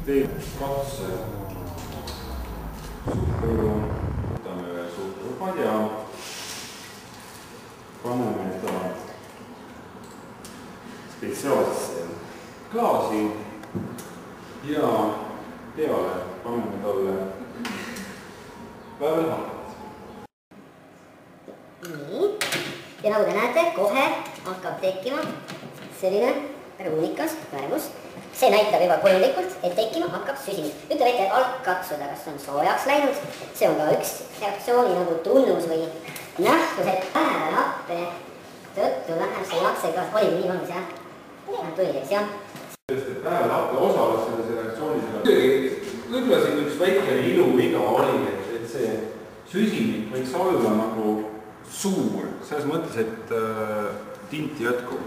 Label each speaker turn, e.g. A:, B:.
A: teeme katse suhkruga, võtame ühe suhkrupadja, paneme ta spetsiaalsesse klaasi ja peale paneme talle väävelhapet.
B: Nii, ja nagu te näete, kohe hakkab tekkima selline ruunikas värvus. See näitab juba kujunlikult, et tekkima hakkab süsinik. Ütle väike algkatsuda, kas on soojaks läinud. See on ka üks reaktsiooni nagu tunnus või nähtus, et väävelhappe tõttu läheb see lakseklaas. Oligi nii valmis, jah? Tuli teis, jah?
A: Sest, et väävelhappe osales selles reaktsioonis. Võib-olla siin üks väikene iluviga oli, et see süsinik võiks olla nagu suur. Selles mõttes, et tinti jätkub.